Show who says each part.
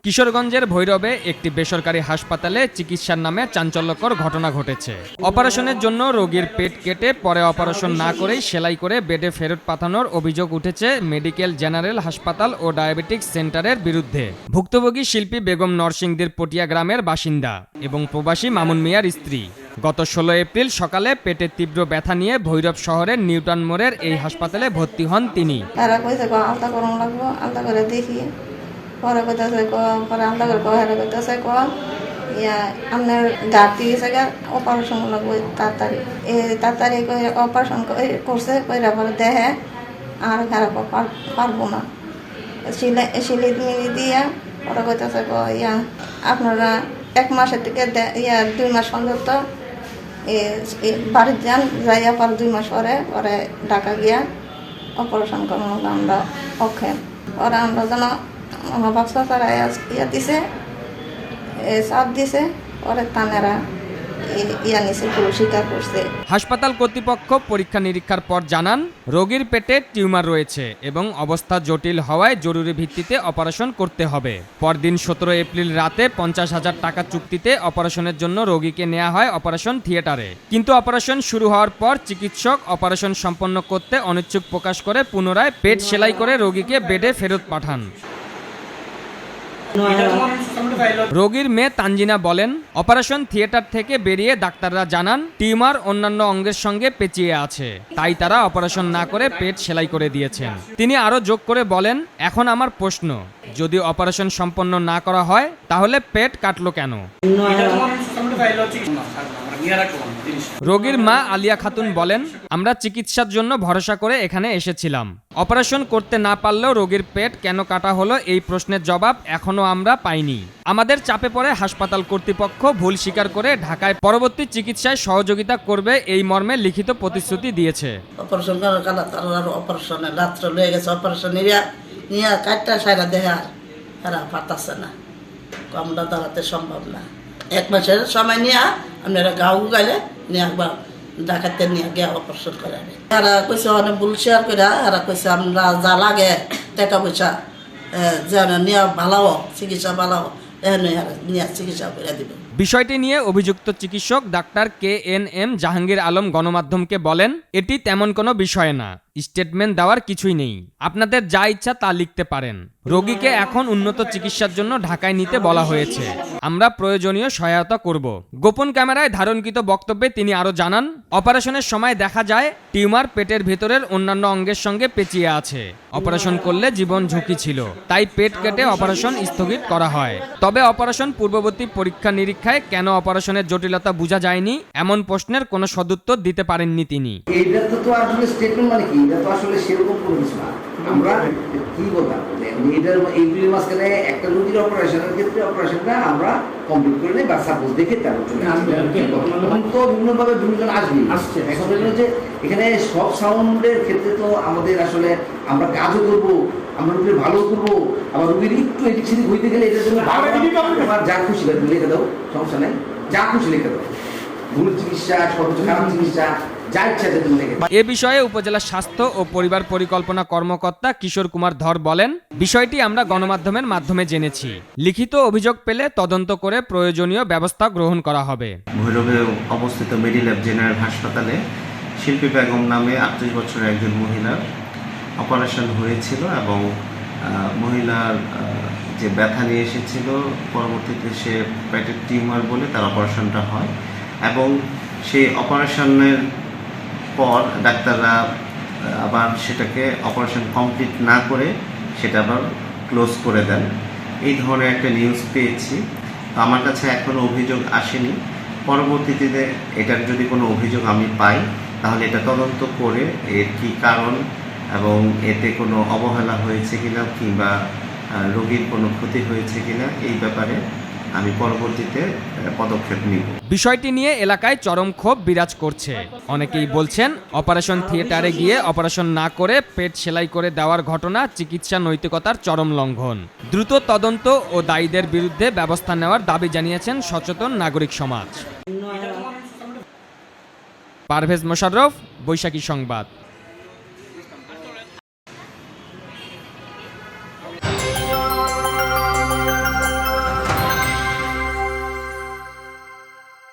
Speaker 1: কিশোরগঞ্জের ভৈরবে একটি বেসরকারি হাসপাতালে চিকিৎসার নামে চাঞ্চল্যকর ঘটনা ঘটেছে। অপারেশনের জন্য রোগীর পেট কেটে পরে অপারেশন না করেই সেলাই করে বেডে ফেরত পাঠানোর অভিযোগ উঠেছে মেডিকেল জেনারেল হাসপাতাল ও ডায়াবেটিক্স সেন্টারের বিরুদ্ধে। ভুক্তভোগী শিল্পী বেগম নরসিংদীর পটিয়া গ্রামের বাসিন্দা এবং প্রবাসী মামুন মিয়ার স্ত্রী। গত 16 এপ্রিল সকালে পেটের তীব্র ব্যথা নিয়ে ভৈরব শহরের নিউটন মোড়ের এই হাসপাতালে ভর্তি হন তিনি।
Speaker 2: তারা কইছে আলতা করুন লাগবো, আলতা করে দেখি, পরে কইতেছে পরে আলতা করে হেরা কইতেছে আপনার ঘাটতি গেছে অপারেশন লাগবে তাড়াতাড়ি। তাড়াতাড়ি অপারেশন করছে, কইরা পরে দেখে আর হেরা পারবো না, সিলি মিলি দিয়ে পরে কইতেছে আপনারা 1 মাসের থেকে 2 মাস পর্যন্ত বাড়িতে যান, যাইয়া পর 2 মাস পরে ঢাকা গিয়া অপারেশন করানো আমরা অক্ষম। পরে আমরা যেন আমার বাচ্চা তারা দিছে, চাপ দিছে, পরে তানেরা স্বীকার করছে।
Speaker 1: হাসপাতাল কর্তৃপক্ষ পরীক্ষা নিরীক্ষার পর জানান রোগীর পেটে টিউমার রয়েছে এবং অবস্থা জটিল হওয়ায় জরুরি ভিত্তিতে অপারেশন করতে হবে। পরদিন 17 এপ্রিল রাতে 50,000 টাকা চুক্তিতে অপারেশনের জন্য রোগীকে নেওয়া হয় অপারেশন থিয়েটারে। কিন্তু অপারেশন শুরু হওয়ার পর চিকিৎসক অপারেশন সম্পন্ন করতে অনিচ্ছুক প্রকাশ করে পুনরায় পেট সেলাই করে রোগীকে বেডে ফেরত পাঠান। রোগীর মেয়ে তানজিনা বলেন, অপারেশন থিয়েটার থেকে বেরিয়ে ডাক্তাররা জানান টিউমার অন্যান্য অঙ্গের সঙ্গে পেঁচিয়ে আছে, তাই তারা অপারেশন না করে পেট সেলাই করে দিয়েছেন। তিনি আরও যোগ করে বলেন, এখন আমার প্রশ্ন, যদি অপারেশন সম্পন্ন না করা হয় তাহলে পেট কাটলো কেন? রোগীর মা আলিয়া খাতুন বলেন, আমরা চিকিৎসার জন্য ভরসা করে এখানে এসেছিলাম। অপারেশন করতে না পারলেও রোগীর পেট কেন কাটা হলো এই প্রশ্নের জবাব এখনো আমরা পাইনি। আমাদের চাপে পড়ে হাসপাতাল কর্তৃপক্ষ ভুল স্বীকার করে ঢাকায় পরবর্তী চিকিৎসায় সহযোগিতা করবে এই মর্মে লিখিত প্রতিশ্রুতি দিয়েছে।
Speaker 3: অপারেশন করার কারণে তার অপারেশনে রাত্রে লয়ে গেছে, অপারেশন নিয়ে কাটটা সাইরা দেহে আর পারতাছে না, আমরা দাঁড়াতে সম্ভব না। 1 মাসের সময় নিয়ে আপনারা গাঁও গাইলে নিয়ে একবার ডাকাতে নিয়ে গিয়ে অপারেশন করে। এরা কইছে অনেক ভুল শেয়ার করে, এরা কইছে আমরা যা লাগে টাকা পয়সা যেন নিয়ে ভালো চিকিৎসা ভালো নিয়ে চিকিৎসা করে দিব।
Speaker 1: বিষয়টি নিয়ে অভিযুক্ত চিকিৎসক ডাক্তার KNM জাহাঙ্গীর আলম গণমাধ্যমকে বলেন, এটি তেমন কোনো বিষয় না, স্টেটমেন্ট দেওয়ার কিছুই নেই, আপনাদের যা ইচ্ছা তা লিখতে পারেন। রোগীকে এখন উন্নত চিকিৎসার জন্য ঢাকায় নিতে বলা হয়েছে, আমরা প্রয়োজনীয় সহায়তা করব। গোপন ক্যামেরায় ধারণকৃত বক্তব্যে তিনি আরও জানান, অপারেশনের সময় দেখা যায় টিউমার পেটের ভেতরের অন্যান্য অঙ্গের সঙ্গে পেঁচিয়ে আছে। অপারেশন করলে জীবন ঝুঁকি ছিল, তাই পেট কেটে অপারেশন স্থগিত করা হয়। তবে অপারেশন পূর্ববর্তী পরীক্ষা নিরীক্ষায় কেন অপারেশনের জটিলতা বোঝা যায়নি এমন প্রশ্নের কোনো সদুত্তর দিতে পারেননি তিনি।
Speaker 4: এইটা তো আসলে স্টেটমেন্ট মানে কি, এটা তো আসলে সেরকম কোনো কিছু না। আমরা কি বলতাম, এটার এইগুলির মাঝখানে একটা রোগীর অপারেশনের ক্ষেত্রে অপারেশনটা আমরা কমপ্লিট করে নেই বা সাপোজ দেখে তারপর চলে আসবে। তখন তো বিভিন্নভাবে বিভিন্নজন আসছে। এখন হলো যে এখানে সব সাউন্ডের ক্ষেত্রে তো আমাদের আসলে আমরা কাজও করবো, আমরা রোগীর ভালো করবো, আবার রোগীর একটু এদিক সেদিক হইতে গেলে এটার জন্য যা খুশি লিখে দাও, সমস্যা নেই, যা খুশি লিখে দাও, ভুল চিকিৎসা, সর্বোচ্চ খারাপ চিকিৎসা,
Speaker 1: এ বিষয়ে উপজেলা স্বাস্থ্য ও পরিবার পরিকল্পনা কর্মকর্তা কিশোর কুমার ধর বলেন, বিষয়টি আমরা গণমাধ্যমের মাধ্যমে জেনেছি, লিখিত অভিযোগ পেলে তদন্ত করে প্রয়োজনীয় ব্যবস্থা গ্রহণ করা হবে।
Speaker 5: ভৈরবে অবস্থিত মেডিল্যাব জেনারেল হাসপাতালে শিল্পী বেগম নামে 38 বছরের একজন মহিলার অপারেশন হয়েছিল এবং মহিলার যে ব্যথা নিয়ে এসেছিল, পরবর্তীতে সে পেটের টিউমার বলে তার অপারেশনটা হয় এবং সেই অপারেশনের পর ডাক্তাররা আবার সেটাকে অপারেশন কমপ্লিট না করে সেটা আবার ক্লোজ করে দেন। এই ধরনের একটা নিউজ পেয়েছি। তো আমার কাছে এখনও অভিযোগ আসেনি। পরবর্তীতে এটার যদি কোনো অভিযোগ আমি পাই তাহলে এটা তদন্ত করে এর কী কারণ এবং এতে কোনো অবহেলা হয়েছে কিনা কিংবা রোগীর কোনো ক্ষতি হয়েছে কিনা এই ব্যাপারে আমি পরবর্তীতে পদক্ষেপ নিব।
Speaker 1: বিষয়টি নিয়ে এলাকায় চরম ক্ষোভ বিরাজ করছে। অনেকেই বলছেন, অপারেশন থিয়েটারে গিয়ে অপারেশন না করে পেট সেলাই করে দেওয়ার ঘটনা চিকিৎসা নৈতিকতার চরম লঙ্ঘন। দ্রুত তদন্ত ও দায়ীদের বিরুদ্ধে ব্যবস্থা নেওয়ার দাবি জানিয়েছেন সচেতন নাগরিক সমাজ। পারভেজ মোশাররফ, বৈশাখী সংবাদ।